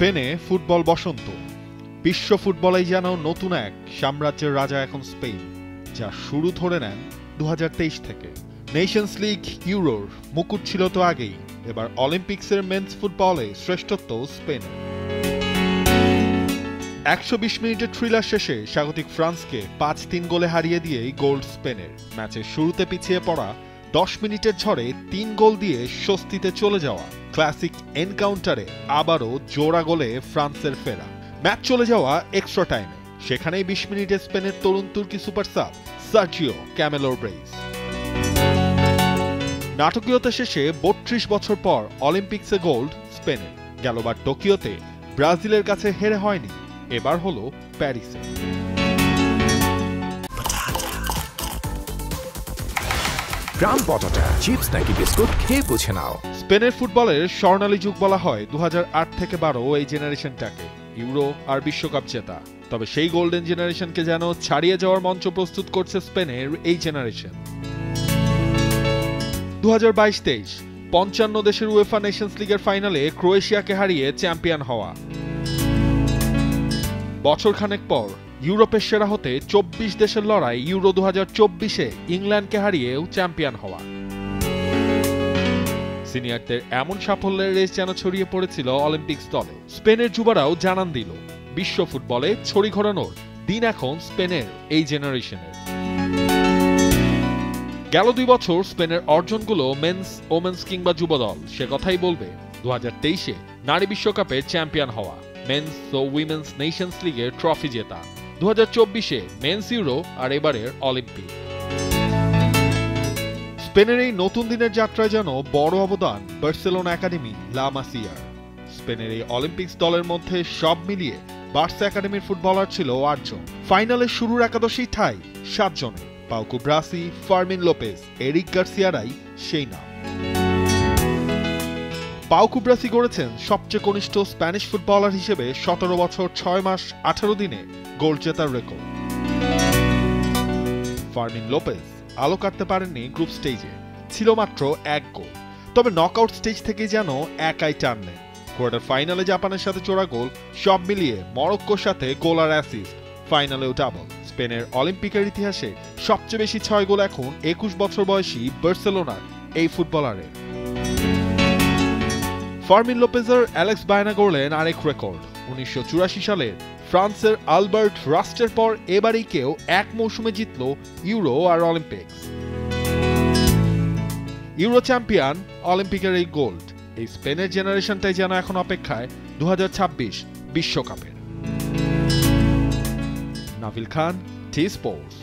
স্পেনে ফুটবল বসন্ত। বিশ্ব ফুটবলেই যেন নতুন এক সাম্রাজ্যের রাজা এখন স্পেন, যা শুরু ধরে নেন 2023 থেকে। নেশনস লিগ, ইউরোর মুকুট ছিল তো আগেই, এবার অলিম্পিক্সের মেন্স ফুটবলে শ্রেষ্ঠত্ব স্পেনের। 120 মিনিটের থ্রিলার শেষে স্বাগতিক ফ্রান্সকে 5-3 গোলে হারিয়ে দিয়েই গোল স্পেনের। ম্যাচের শুরুতে পিছিয়ে পড়া 10 মিনিটের ঝড়ে 3 গোল দিয়ে স্বস্তিতে চলে যাওয়া ক্লাসিক এনকাউন্টারে আবারও জোড়া গোলে ফ্রান্সের ফেরা। ম্যাচ চলে যাওয়া এক্সট্রা টাইমে, সেখানেই 20 মিনিটে স্পেনের তরুণ তুর্কি সুপার সাব সার্জিও ক্যামেলোর ব্রেইস। নাটকীয়তা শেষে 32 বছর পর অলিম্পিক্সে গোল্ড স্পেনের। গেলবার টোকিওতে ব্রাজিলের কাছে হেরে হয়নি, এবার হলো প্যারিসে। গ্রাম পটাটা চিপস নাকি বিস্কুট খেয়ে বুঝে নাও। স্পেনের ফুটবলের স্বর্ণালী যুগ বলা হয় 2008 থেকে 12 এই জেনারেশনটাকে, ইউরো আর বিশ্বকাপ জেতা। তবে সেই গোল্ডেন জেনারেশনকে যেন ছাড়িয়ে যাওয়ার মঞ্চ প্রস্তুত করছে স্পেনের এই জেনারেশন। 2022-23 55 দেশের উয়েফা নেশনস লিগের ফাইনালে ক্রোয়েশিয়াকে হারিয়ে চ্যাম্পিয়ন হওয়া। বছরখানেক পর ইউরোপের সেরা হতে 24 দেশের লড়াই ইউরো 2024-এ ইংল্যান্ডকে হারিয়েও চ্যাম্পিয়ন হওয়া। সিনিয়রদের এমন সাফল্যের রেস যেন ছড়িয়ে পড়েছিল অলিম্পিক্স দলে। স্পেনের যুবারাও জানান দিল, বিশ্ব ফুটবলে ছড়ি ঘোরানোর দিন এখন স্পেনের এই জেনারেশনের। গেল 2 বছর স্পেনের অর্জনগুলো মেন্স, ওমেন্স কিংবা যুবদল সে কথাই বলবে। 2023-এ নারী বিশ্বকাপে চ্যাম্পিয়ন হওয়া, মেন্স ও উইমেন্স নেশনস লিগের ট্রফি জেতা, 2024-এ মেন্স ইউরো আর এবারের অলিম্পিক। স্পেনের এই নতুন দিনের যাত্রায় যেন বড় অবদান বার্সেলোনা একাডেমি লা মাসিয়ার। স্পেনের এই অলিম্পিক্স দলের মধ্যে সব মিলিয়ে বার্সা একাডেমির ফুটবলার ছিল 8 জন। ফাইনালের শুরুর একাদশী ঠাই 7 জনের। পাউ কুব্রাসি, ফার্মিন লোপেজ, এরিক গার্সিয়ারাই সেই নাম। পাউ কুব্রাসি গড়েছেন সবচেয়ে কনিষ্ঠ স্প্যানিশ ফুটবলার হিসেবে 17 বছর 6 মাস 18 দিনে গোল জেতার রেকর্ড। ফার্মিন লোপেজ আলো কাটতে পারেননি গ্রুপ স্টেজে, ছিল মাত্র 1 গোল। তবে নকআউট স্টেজ থেকে যেন একাই টানলেন। কোয়ার্টার ফাইনালে জাপানের সাথে জোড়া গোল, সব মিলিয়ে মরক্কোর সাথে গোল আর অ্যাসিস্ট, ফাইনালেও ডাবল। স্পেনের অলিম্পিকের ইতিহাসে সবচেয়ে বেশি 6 গোল এখন 21 বছর বয়সী বার্সেলোনার এই ফুটবলারের। ফার্মিন লোপেজের অ্যালেক্স বায়না গড়লেন আরেক রেকর্ড। 1984 সালের ফ্রান্সের আলবার্ট রাস্টের পর এবারেই কেউ এক মৌসুমে জিতল ইউরো আর অলিম্পিক্স। ইউরো চ্যাম্পিয়ন, অলিম্পিকের এই গোল্ড। এই স্পেনের জেনারেশনটাই যেন এখন অপেক্ষায় 2026 বিশ্বকাপের। Neville Khan, T-Sports.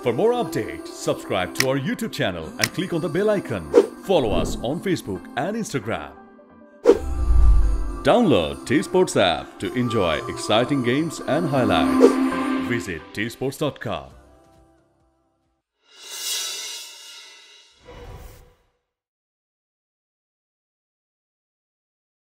For more updates, subscribe to our YouTube channel and click on the bell icon. Follow us on Facebook and Instagram. Download T-Sports app to enjoy exciting games and highlights. Visit tsports.com.